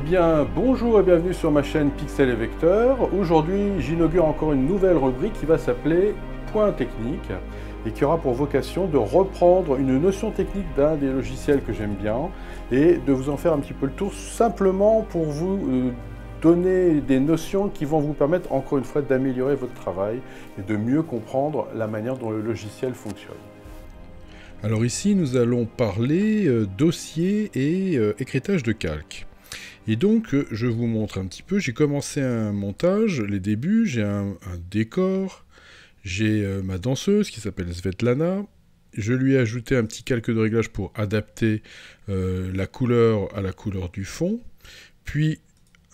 bien, bonjour et bienvenue sur ma chaîne Pixel et Vecteur. Aujourd'hui, j'inaugure encore une nouvelle rubrique qui va s'appeler Point technique et qui aura pour vocation de reprendre une notion technique d'un des logiciels que j'aime bien et de vous en faire un petit peu le tour simplement pour vous donner des notions qui vont vous permettre encore une fois d'améliorer votre travail et de mieux comprendre la manière dont le logiciel fonctionne. Alors ici, nous allons parler dossier et écritage de calque. Et donc, je vous montre un petit peu, j'ai commencé un montage, les débuts, j'ai un décor, j'ai ma danseuse qui s'appelle Svetlana, je lui ai ajouté un petit calque de réglage pour adapter la couleur à la couleur du fond, puis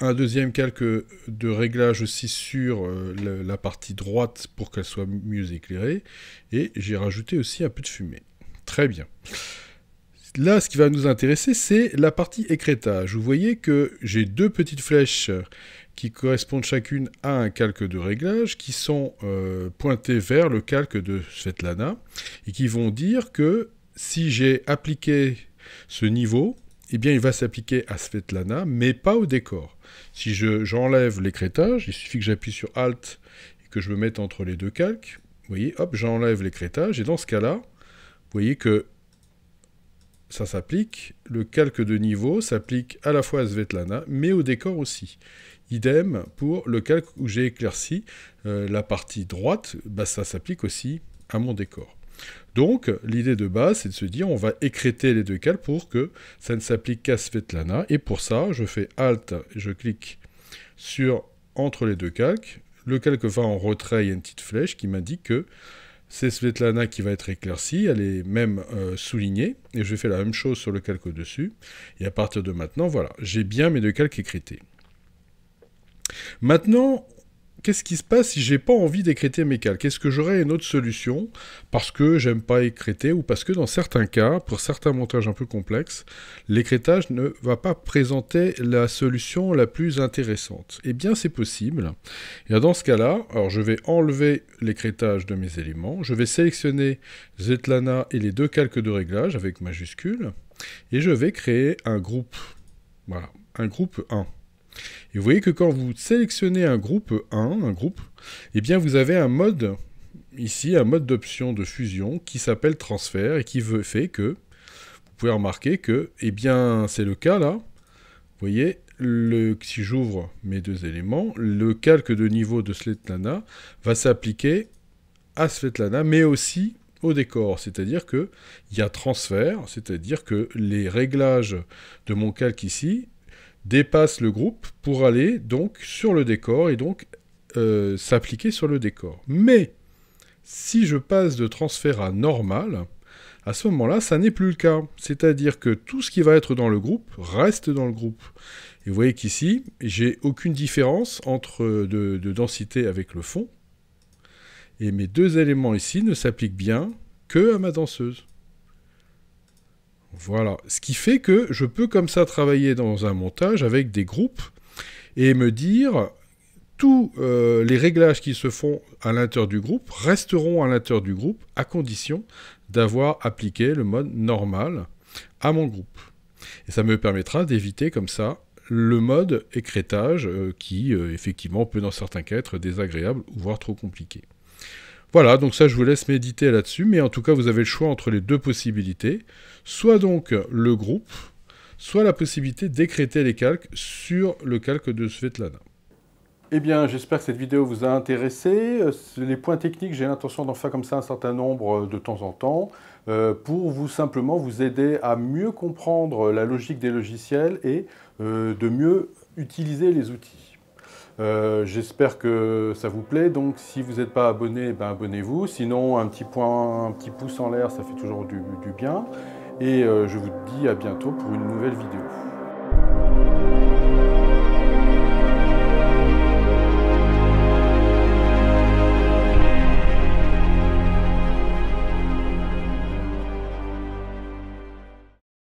un deuxième calque de réglage aussi sur la partie droite pour qu'elle soit mieux éclairée, et j'ai rajouté aussi un peu de fumée. Très bien. Là, ce qui va nous intéresser, c'est la partie écrêtage. Vous voyez que j'ai deux petites flèches qui correspondent chacune à un calque de réglage, qui sont pointées vers le calque de Svetlana, et qui vont dire que si j'ai appliqué ce niveau, eh bien, il va s'appliquer à Svetlana, mais pas au décor. Si j'enlève l'écrêtage, il suffit que j'appuie sur Alt et que je me mette entre les deux calques. Vous voyez, hop, j'enlève l'écrêtage, et dans ce cas-là, vous voyez que ça s'applique, le calque de niveau s'applique à la fois à Svetlana, mais au décor aussi. Idem pour le calque où j'ai éclairci la partie droite, bah, ça s'applique aussi à mon décor. Donc, l'idée de base, c'est de se dire, on va écrêter les deux calques pour que ça ne s'applique qu'à Svetlana, et pour ça, je fais Alt, je clique sur entre les deux calques, le calque va en retrait, il y a une petite flèche qui m'indique que c'est Svetlana qui va être éclaircie, elle est même soulignée, et je fais la même chose sur le calque au-dessus, et à partir de maintenant, voilà, j'ai bien mes deux calques écrêtés. Maintenant, qu'est-ce qui se passe si j'ai pas envie d'écrêter mes calques? Est-ce que j'aurais une autre solution parce que j'aime pas écrêter ou parce que dans certains cas, pour certains montages un peu complexes, l'écrêtage ne va pas présenter la solution la plus intéressante? Eh bien, c'est possible. Et dans ce cas-là, alors je vais enlever l'écrêtage de mes éléments, je vais sélectionner Svetlana et les deux calques de réglage avec majuscule, et je vais créer un groupe. Voilà, un groupe 1. Et vous voyez que quand vous sélectionnez un groupe 1, eh bien vous avez un mode, ici, un mode d'option de fusion qui s'appelle transfert et qui fait que, vous pouvez remarquer que, eh bien c'est le cas là, vous voyez, si j'ouvre mes deux éléments, le calque de niveau de Svetlana va s'appliquer à Svetlana, mais aussi au décor, c'est-à-dire qu'il y a transfert, c'est-à-dire que les réglages de mon calque ici dépasse le groupe pour aller donc sur le décor et donc s'appliquer sur le décor. Mais si je passe de transfert à normal, à ce moment-là, ça n'est plus le cas. C'est-à-dire que tout ce qui va être dans le groupe reste dans le groupe. Et vous voyez qu'ici, j'ai aucune différence entre de densité avec le fond. Et mes deux éléments ici ne s'appliquent bien que à ma danseuse. Voilà, ce qui fait que je peux comme ça travailler dans un montage avec des groupes et me dire tous les réglages qui se font à l'intérieur du groupe resteront à l'intérieur du groupe à condition d'avoir appliqué le mode normal à mon groupe. Et ça me permettra d'éviter comme ça le mode écrêtage qui effectivement peut dans certains cas être désagréable ou voire trop compliqué. Voilà, donc ça je vous laisse méditer là-dessus, mais en tout cas vous avez le choix entre les deux possibilités, soit donc le groupe, soit la possibilité d'écrêter les calques sur le calque de Svetlana. Eh bien, j'espère que cette vidéo vous a intéressé. Les points techniques, j'ai l'intention d'en faire comme ça un certain nombre de temps en temps, pour simplement vous aider à mieux comprendre la logique des logiciels et de mieux utiliser les outils. J'espère que ça vous plaît, donc si vous n'êtes pas abonné, ben abonnez-vous. Sinon, un petit pouce en l'air, ça fait toujours du bien. Et je vous dis à bientôt pour une nouvelle vidéo.